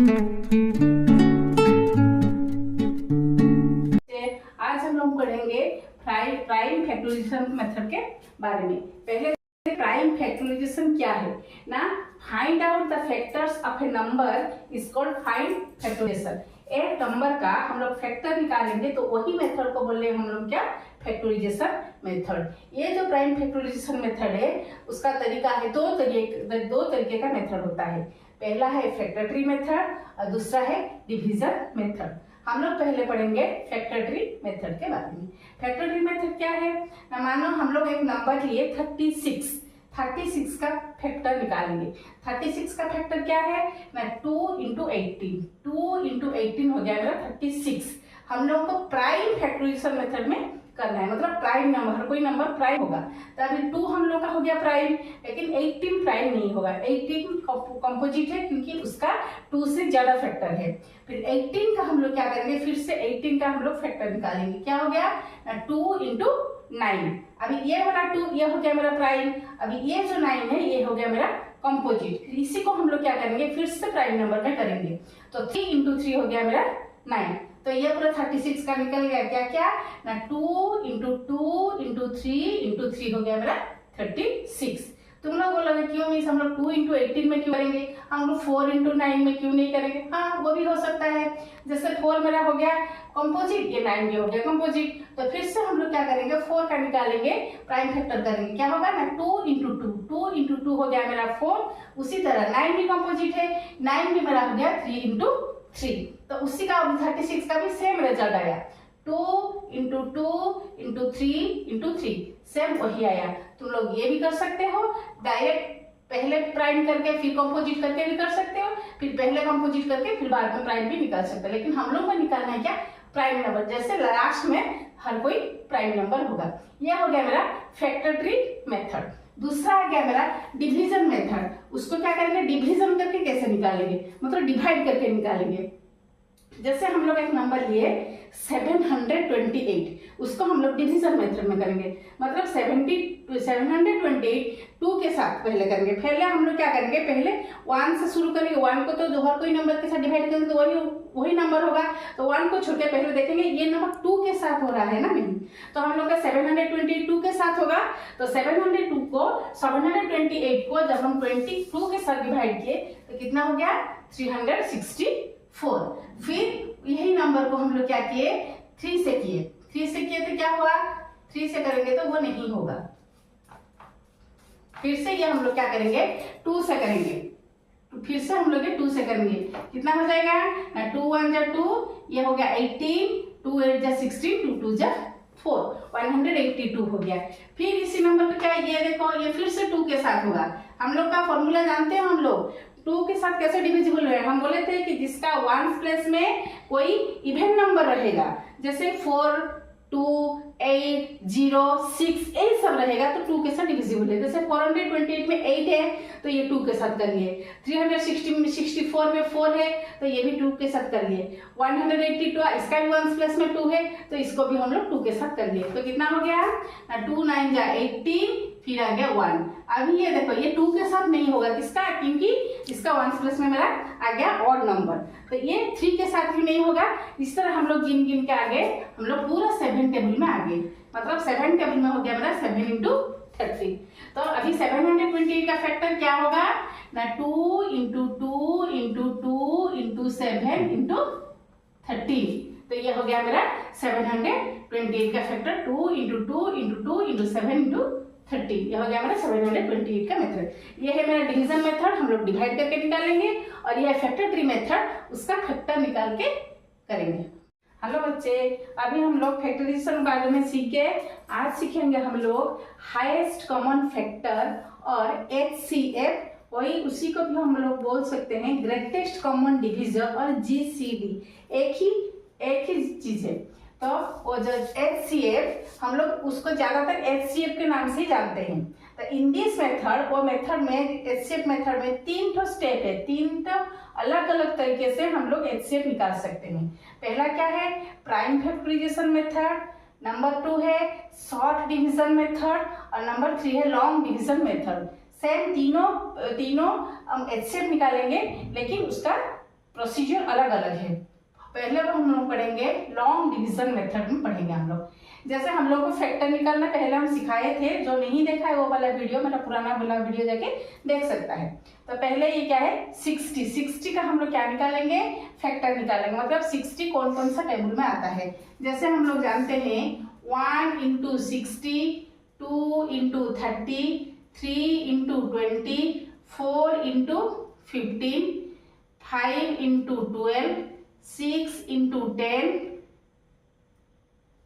आज हम लोग पढ़ेंगे प्राइम फैक्टराइजेशन मेथड के बारे में। पहले प्राइम फैक्टराइजेशन क्या है ना, find out the factors of a number is called find factorization. एक नंबर का हम लोग फैक्टर निकालेंगे तो वही मेथड को बोल रहे हैं हम लोग क्या, फैक्टराइजेशन मेथड। ये जो प्राइम फैक्टराइजेशन मेथड है उसका तरीका है दो तरीके का मेथड होता है। पहला है फैक्टर ट्री मेथड और दूसरा है डिवीजन मेथड। हम लोग पहले पढ़ेंगे फैक्टर ट्री मेथड के बारे में। फैक्टर ट्री मेथड क्या है ना, मानो हम लोग एक नंबर लिए 36 का फैक्टर निकालेंगे। 36 का फैक्टर क्या है ना, 2 इंटू 18 हो गया मेरा 36। हम लोग को प्राइम फैक्टराइजेशन मेथड में करना है, मतलब प्राइम नंबर, हर कोई नंबर प्राइम होगा। तो अभी 2 हम लोग का हो गया प्राइम, लेकिन 18 प्राइम नहीं होगा। 18 कंपोजिट है क्योंकि उसका 2 से ज्यादा फैक्टर है। फिर 18 का हम लोग क्या करेंगे, फिर से 18 का हम लोग फैक्टर निकालेंगे। क्या हो गया ना, 2 इंटू 9। अभी ये वाला 2 ये हो गया मेरा प्राइम, अभी ये जो 9 है ये हो गया मेरा कंपोजिट। फिर इसी को हम लोग क्या करेंगे, फिर से प्राइम नंबर में करेंगे। तो 3 इंटू 3 हो गया मेरा 9। तो ये पूरा 36 का निकल गया। क्या क्या ना, 2 इंटू 2 इंटू 3 इंटू 3 हो गया मेरा 36। तुम लोग बोलोगे क्यों मिस हम लोग 2 इंटू 18 में क्यों करेंगे, हम लोग 4 इंटू 9 में क्यों नहीं करेंगे। हाँ वो भी हो सकता है। जैसे 4 मेरा हो गया कंपोजिट, ये 9 भी हो गया कंपोजिट। तो फिर से हम लोग क्या करेंगे, 4 का निकालेंगे, प्राइम फैक्टर करेंगे। क्या होगा ना, 2 इंटू 2 हो गया मेरा 4। उसी तरह 9 भी कंपोजिट है, 9 भी मेरा हो गया 3 इंटू 3। तो उसी का 36 का भी सेम रिजल्ट आया, 2 इंटू 2 इंटू 3 इंटू 3 सेम वही आया। तुम लोग ये भी कर सकते हो, डायरेक्ट पहले प्राइम करके फिर कंपोजिट करके भी कर सकते हो, फिर पहले कंपोजिट करके फिर बाद में प्राइम भी निकाल सकते हो। लेकिन हम लोग को निकालना है क्या, प्राइम नंबर, जैसे लास्ट में हर कोई प्राइम नंबर होगा। यह हो गया मेरा फैक्टर ट्री मेथड। दूसरा आ गया मेरा डिवीजन मेथड। उसको क्या करेंगे, डिवीजन करके कैसे निकालेंगे, मतलब डिवाइड करके निकालेंगे। जैसे हम लोग एक नंबर लिए 728, उसको हम लोग डिवीजन मेथड में करेंगे। मतलब 728 2 के साथ पहले करेंगे। पहले हम लोग क्या करेंगे, पहले 1 से शुरू करेंगे। 1 को तो हर कोई नंबर के साथ डिवाइड करेंगे तो वही नंबर होगा। तो 1 को छोड़ के पहले देखेंगे ये नंबर 2 के साथ हो रहा है ना, नहीं। तो हम लोग का 722 के साथ होगा। तो 728 को जब हम 22 के साथ डिवाइड किए तो कितना हो गया, 364। फिर यही नंबर को हम लोग क्या किए, 3 से किए तो क्या हुआ, 3 से करेंगे तो वो नहीं होगा। फिर से ये हम लोग क्या करेंगे, 2 से करेंगे। तो फिर से हम लोग 2 से करेंगे, कितना हो जाएगा ना, 2 1 जा 2, ये हो गया 18, 2 8 जा 16, 2 2 जा 4, 182 हो गया। फिर इसी नंबर पे क्या, ये देखो ये फिर से 2 के साथ होगा। हम लोग का फॉर्मूला जानते हैं, हम लोग 2 के साथ कैसे डिविजिबल है। हम बोले थे कि जिसका 1 प्लेस में कोई इवन नंबर रहेगा, जैसे 4 2 8 0 6 यही सब रहेगा तो 2 के साथ डिविजिबल है। जैसे 428 में 8 है तो ये 2 के साथ कर लिए। 364 में 4 है तो ये भी 2 के साथ कर लिए। 182 इसका भी 1 प्लस में 2 है तो इसको भी हम लोग 2 के साथ कर लिए। तो कितना हो गया, 2 9 जा 18, फिर आ गया 1। अभी ये देखो ये 2 के साथ नहीं होगा, किसका, क्योंकि इसका 1 प्लस में मेरा आ गया ऑड नंबर। तो ये 3 के साथ भी नहीं होगा। इस तरह हम लोग गिन के आगे हम लोग पूरा 7 टेबल में आ गए। मतलब 7 टेबल में हो गया मेरा 7 इंटू 30। तो अभी 728 का फैक्टर क्या होगा ना, 2 इंटू 2 इंटू 2 इंटू 7 इंटू 13। तो ये हो गया मेरा 728 का factor, 2 into 2 into 2 into 7 into 30। ये हो गया मेरा 728 का मेथड। ये है मेरा डिवीजन मेथड, हम लोग डिवाइड करके निकालेंगे। और ये फैक्टर ट्री मेथड, उसका फैक्टर निकाल के करेंगे। हेलो बच्चे, अभी हम लोग फैक्टराइजेशन के बारे में सीखे। आज सीखेंगे हम लोग हाईएस्ट कॉमन फैक्टर और HCF, वही उसी को भी हम लोग बोल सकते हैं ग्रेटेस्ट कॉमन डिविजर और GCD, एक ही चीज है। तो वो जो HCF हम लोग उसको ज्यादातर HCF के नाम से ही जानते हैं। तो इन दिस मेथड, वो मेथड में HCF मेथड में 3 ठो स्टेप है, 3 ठो अलग अलग तरीके से हम लोग HCF निकाल सकते हैं। पहला क्या है, प्राइम फैक्टराइजेशन मेथड, नंबर 2 है शॉर्ट डिवीजन मेथड और नंबर 3 है लॉन्ग डिवीजन मेथड। सेम तीनों हम HCF निकालेंगे, लेकिन उसका प्रोसीजर अलग अलग है। पहले तो हम लोग पढ़ेंगे लॉन्ग डिवीजन मेथड में पढ़ेंगे हम लोग। जैसे हम लोग को फैक्टर निकालना पहले हम सिखाए थे, जो नहीं देखा है वो वाला वीडियो, मेरा पुराना वाला वीडियो जाके देख सकता है। तो पहले ये क्या है 60 का हम लोग क्या निकालेंगे, फैक्टर निकालेंगे। मतलब 60 कौन कौन सा टेबल में आता है। जैसे हम लोग जानते हैं 1 × 60, 2 × 30, 3 × 20, 4 × 15, 5 × 12, 6 × 10,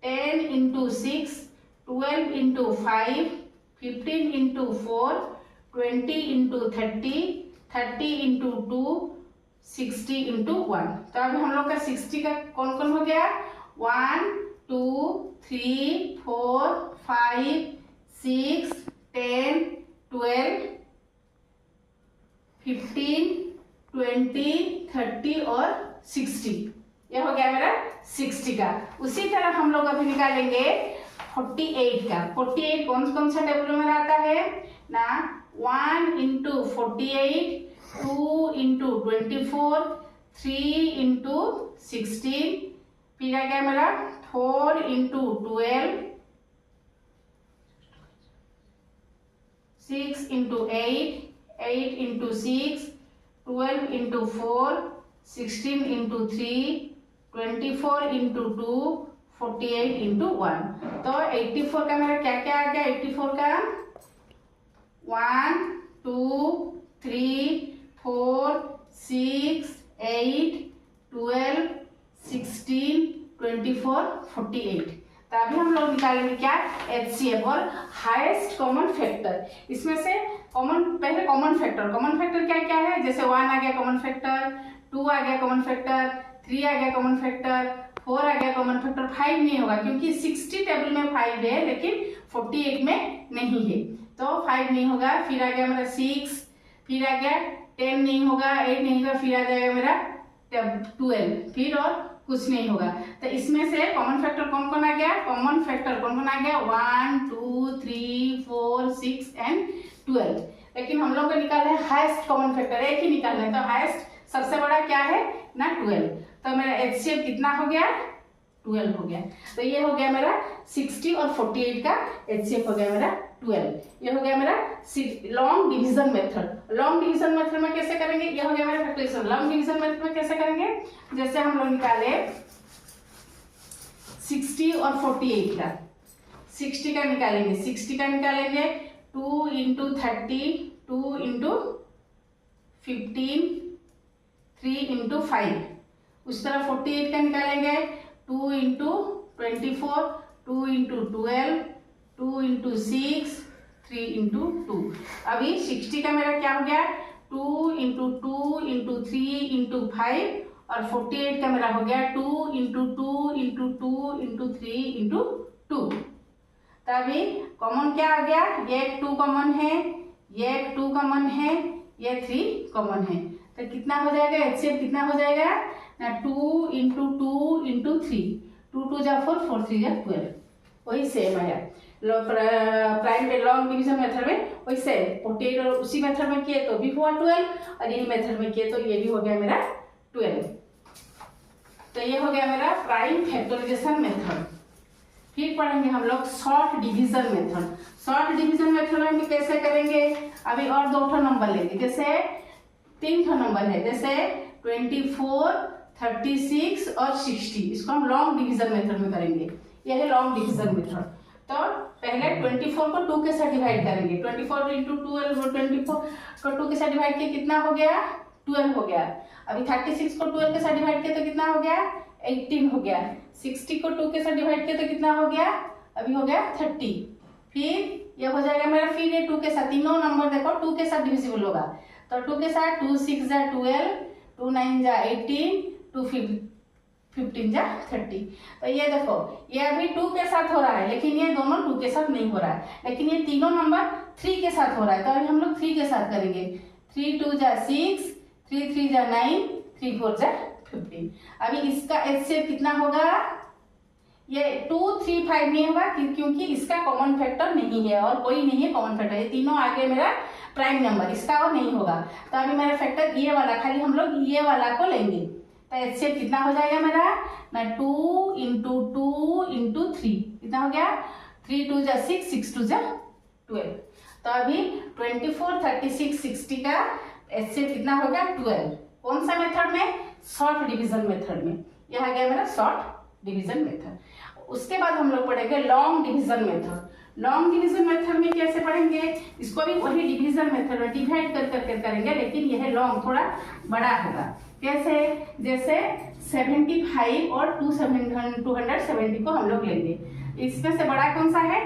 10 × 6, 12 × 5, 15 × 4, 20 × 30, 30 × 2, 60 × 1। तो अभी हम लोग का 60 का कौन कौन हो गया, 1 2 3 4 5 6 10 12 15 20 30 और 60। यह हो गया मेरा 60 का। उसी तरह हम लोग अभी निकालेंगे 48 का। 48 कौन कौन सा टेबल में आता है ना, 1 × 48, 2 × 24, 3 × 16, फिर आ गया मेरा 4 × 12, 6 × 8, 8 × 6, 12 × 4, 16 × 3, 24 × 2, 48 × 1। तो 84 का मेरा क्या क्या आ गया, 84 का 1 2 3 4 6 8 12 16 24 48। तो अभी हम लोग निकालेंगे क्या, HCF और हाईएस्ट कॉमन फैक्टर। इसमें से पहले कॉमन फैक्टर क्या क्या है। जैसे 1 आ गया कॉमन फैक्टर, 2 आ गया कॉमन फैक्टर, 3 आ गया कॉमन फैक्टर, 4 आ गया कॉमन फैक्टर। 5 नहीं होगा क्योंकि 60 टेबल में 5 है लेकिन 48 में नहीं है, तो 5 नहीं होगा। फिर आ गया मेरा 6, फिर आ गया 10 नहीं होगा, 8 नहीं होगा, फिर आ जाएगा मेरा 12, फिर और कुछ नहीं होगा। तो इसमें से कॉमन फैक्टर कौन कौन आ गया, कॉमन फैक्टर कौन कौन आ गया, 1 2 3 4 6 एंड 12। लेकिन हम लोग को निकालना है हाईएस्ट कॉमन फैक्टर, एक ही निकालना है। तो हाईएस्ट सबसे बड़ा क्या है ना, 12। तो मेरा HCF कितना हो गया, 12 हो गया। तो ये हो गया मेरा 60 और 48 का HCF हो गया मेरा 12। ये हो गया मेरा long division method. Long division method में कैसे करेंगे, ये हो गया मेरा फैक्टराइजेशन। लॉन्ग डिवीजन मेथड में कैसे करेंगे, जैसे हम लोग निकाले 60 और 48 का, 60 का निकालेंगे, 60 का निकालेंगे 2 × 30, 2 × 15, 3 × 5। उस तरह 48 का निकालेंगे 2 × 24, 2 × 12, 2 × 6, 3 × 2। अभी 60 का मेरा क्या हो गया, 2 × 2 × 3 × 5, और 48 का मेरा हो गया 2 × 2 × 2 × 3 × 2। तो अभी कॉमन क्या आ गया, ये 2 कॉमन है, ये 2 कॉमन है, ये 3 कॉमन है। तो कितना हो जाएगा, HCF कितना हो जाएगा ना, 2 × 2 × 3, 2 2 जा 4, 4 3 जा 12। वही सेम है प्राइम में लॉन्ग डिवीजन मेथड में, वही सेम 48 और उसी मेथड में किए तो भी हुआ 12, और यही मेथड में किए तो ये भी हो गया मेरा 12। तो ये हो गया मेरा प्राइम फैक्टराइजेशन मेथड। फिर पढ़ेंगे हम लोग short division method. Short division method में हम कैसे करेंगे, अभी और 2 नंबर लेंगे। जैसे 3 नंबर है, जैसे 24, 36 और 60, इसको हम लॉन्ग डिवीजन मेथड में करेंगे। यह है लॉन्ग डिवीजन मेथड। तो पहले 24 को 2 के साथ डिवाइड करेंगे, 24 × 12, 24 को 2 के साथ डिवाइड किया कितना हो गया, 12 हो गया। अभी 36 को 12 के साथ डिवाइड किया तो कितना हो गया, 18 हो गया। 60 को 2 के साथ डिवाइड किया तो कितना हो गया, अभी हो गया 30। फिर ये हो जाएगा मेरा, फिर ये 2 के साथ, तीनों नंबर देखो 2 के साथ डिविजिबल होगा। तो 2 के साथ 2 6 जा 12, 2 9 जा 18, 2 15 जा 30। तो ये देखो ये अभी 2 के साथ हो रहा है, लेकिन ये दोनों 2 के साथ नहीं हो रहा है, लेकिन ये तीनों नंबर 3 के साथ हो रहा है। तो अभी हम लोग 3 के साथ करेंगे। 3 2 जा 6, 3 3 जा 9, 3 4 जा 15। अभी इसका HCF कितना होगा, ये 2 3 5 नहीं होगा क्योंकि इसका कॉमन फैक्टर नहीं है और कोई नहीं है कॉमन फैक्टर, ये तीनों आगे मेरा प्राइम नंबर, इसका और नहीं होगा। तो अभी मेरा फैक्टर ये वाला, खाली हम लोग ये वाला को लेंगे। तो HCF कितना हो जाएगा मेरा ना 2 इंटू 2 इंटू 3 कितना हो गया 3 2 जा 6 6 2 जा 12। तो अभी 24 36 60 का HCF कितना होगा 12। कौन सा मेथड में? शॉर्ट डिवीजन मेथड में। यह आ गया मेरा शॉर्ट डिवीजन मेथड। उसके बाद हम लोग पढ़ेंगे long division method. Long division method में कैसे पढ़ेंगे? इसको भी वही डिवीजन मेथड में डिवाइड कर करके करेंगे, लेकिन यह लॉन्ग थोड़ा बड़ा होगा। कैसे? जैसे 75 और 270 को हम लोग लेंगे। इसमें से बड़ा कौन सा है?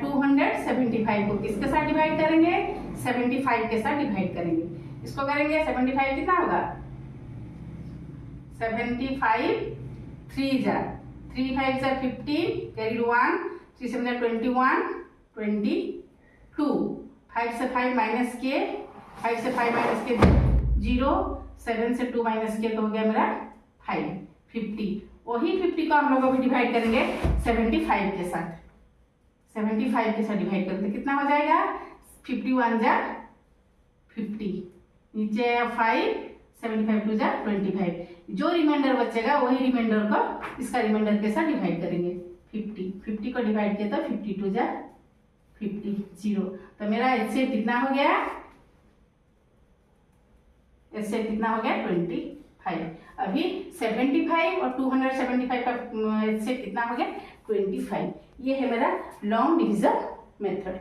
275 को किसके साथ डिवाइड करेंगे? 75 के साथ डिवाइड करेंगे। इसको करेंगे 75 कितना होगा 75 3 जा 3 5 जा 15 कैरी 1 3 7 जा 21 22 5 से 5 माइनस के 5 से 5 माइनस के 0 7 से 2 माइनस के तो हो गया मेरा 5 50। वही 50 को हम लोग अभी डिवाइड करेंगे 75 के साथ। 75 के साथ डिवाइड करते कितना हो जाएगा 51 जा 50 नीचे 5 75 2 जा 25। जो रिमाइंडर बचेगा वही रिमाइंडर को इसका रिमाइंडर के साथ डिवाइड करेंगे 50 को डिवाइड किया तो 52 जा 50 0। तो मेरा HCF कितना हो गया? HCF कितना हो गया 25। अभी 75 और 275 का HCF कितना हो गया 25। ये है मेरा लॉन्ग डिवीजन मेथड।